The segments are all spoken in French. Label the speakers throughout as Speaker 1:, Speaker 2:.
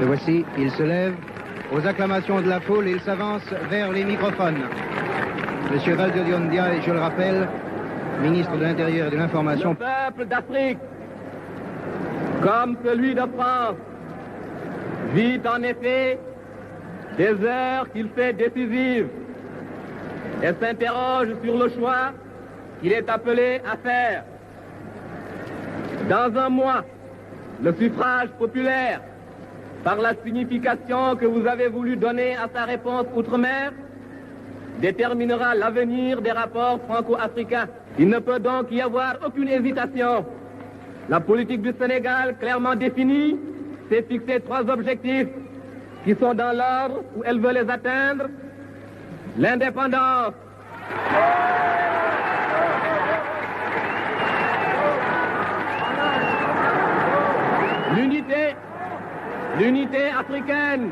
Speaker 1: Le voici, il se lève aux acclamations de la foule et il s'avance vers les microphones. Monsieur Valdiodio-Ndia est, je le rappelle, ministre de l'Intérieur et de l'Information.
Speaker 2: Le peuple d'Afrique, comme celui de France, vit en effet des heures qu'il fait décisives et s'interroge sur le choix qu'il est appelé à faire. Dans un mois, le suffrage populaire, par la signification que vous avez voulu donner à sa réponse outre-mer, déterminera l'avenir des rapports franco-africains. Il ne peut donc y avoir aucune hésitation. La politique du Sénégal, clairement définie, s'est fixé 3 objectifs qui sont dans l'ordre où elle veut les atteindre. L'indépendance, l'unité africaine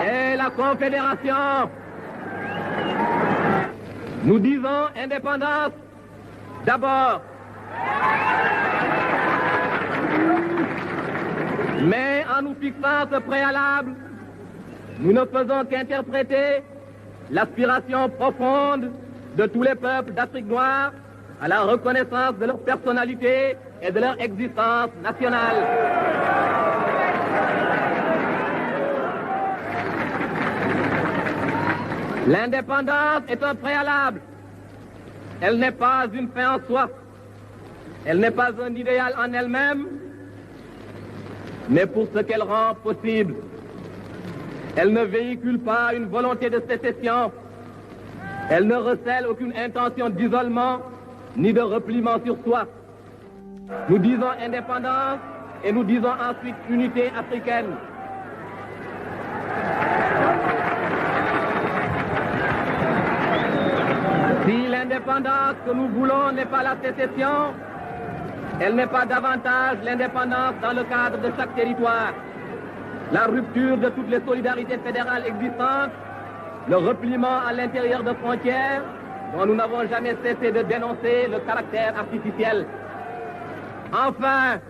Speaker 2: et la confédération. Nous disons indépendance d'abord. Mais en nous fixant ce préalable, nous ne faisons qu'interpréter l'aspiration profonde de tous les peuples d'Afrique noire à la reconnaissance de leur personnalité et de leur existence nationale. L'indépendance est un préalable. Elle n'est pas une fin en soi. Elle n'est pas un idéal en elle-même, mais pour ce qu'elle rend possible. Elle ne véhicule pas une volonté de sécession. Elle ne recèle aucune intention d'isolement ni de repliement sur soi. Nous disons indépendance et nous disons ensuite unité africaine. Si l'indépendance que nous voulons n'est pas la sécession, elle n'est pas davantage l'indépendance dans le cadre de chaque territoire. La rupture de toutes les solidarités fédérales existantes, le repliement à l'intérieur de frontières dont nous n'avons jamais cessé de dénoncer le caractère artificiel. Enfin,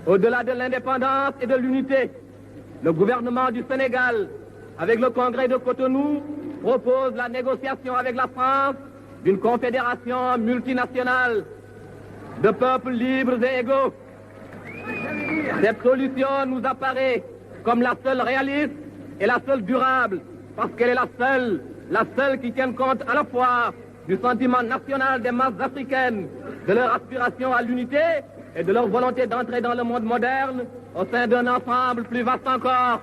Speaker 2: au-delà de l'indépendance et de l'unité, le gouvernement du Sénégal, avec le Congrès de Cotonou, propose la négociation avec la France d'une confédération multinationale de peuples libres et égaux. Cette solution nous apparaît comme la seule réaliste et la seule durable, parce qu'elle est la seule qui tienne compte à la fois du sentiment national des masses africaines, de leur aspiration à l'unité et de leur volonté d'entrer dans le monde moderne au sein d'un ensemble plus vaste encore.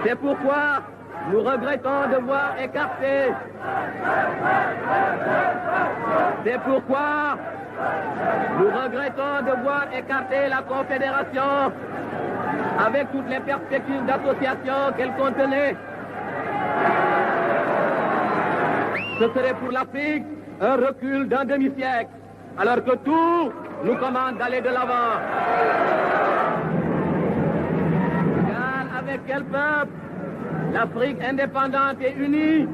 Speaker 2: C'est pourquoi nous regrettons de voir écarter. C'est pourquoi nous regrettons de voir écarter la Confédération avec toutes les perspectives d'association qu'elle contenait. Ce serait pour l'Afrique un recul d'un demi-siècle, alors que tout nous commande d'aller de l'avant. Car avec quel peuple l'Afrique indépendante et unie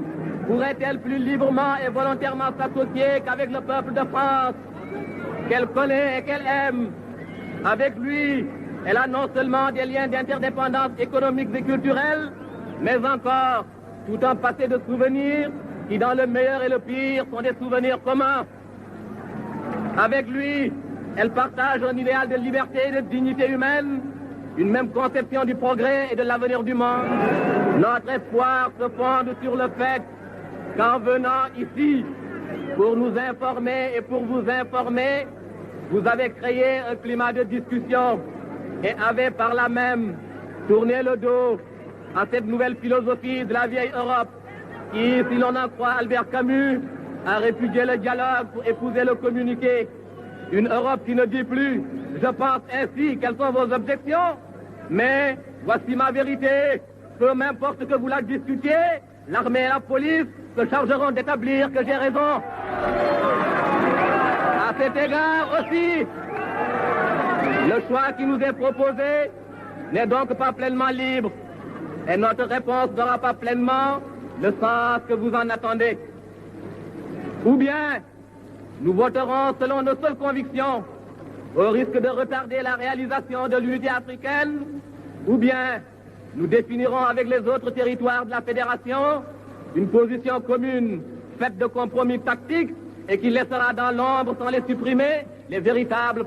Speaker 2: pourrait-elle plus librement et volontairement s'associer qu'avec le peuple de France, qu'elle connaît et qu'elle aime? Avec lui, elle a non seulement des liens d'interdépendance économique et culturelle, mais encore tout un passé de souvenirs qui, dans le meilleur et le pire, sont des souvenirs communs. Avec lui, elle partage un idéal de liberté et de dignité humaine, une même conception du progrès et de l'avenir du monde. Notre espoir se fonde sur le fait qu'en venant ici, pour nous informer et pour vous informer, vous avez créé un climat de discussion et avez par là même tourné le dos à cette nouvelle philosophie de la vieille Europe qui, si l'on en croit Albert Camus, a répudié le dialogue pour épouser le communiqué. Une Europe qui ne dit plus « je pense ainsi, quelles sont vos objections ?» mais « voici ma vérité, peu m'importe que vous la discutiez, l'armée et la police se chargeront d'établir que j'ai raison. » À cet égard aussi, le choix qui nous est proposé n'est donc pas pleinement libre et notre réponse n'aura pas pleinement le sens que vous en attendez. Ou bien nous voterons selon nos seules convictions, au risque de retarder la réalisation de l'unité africaine, ou bien nous définirons avec les autres territoires de la Fédération une position commune faite de compromis tactiques et qui laissera dans l'ombre, sans les supprimer, les véritables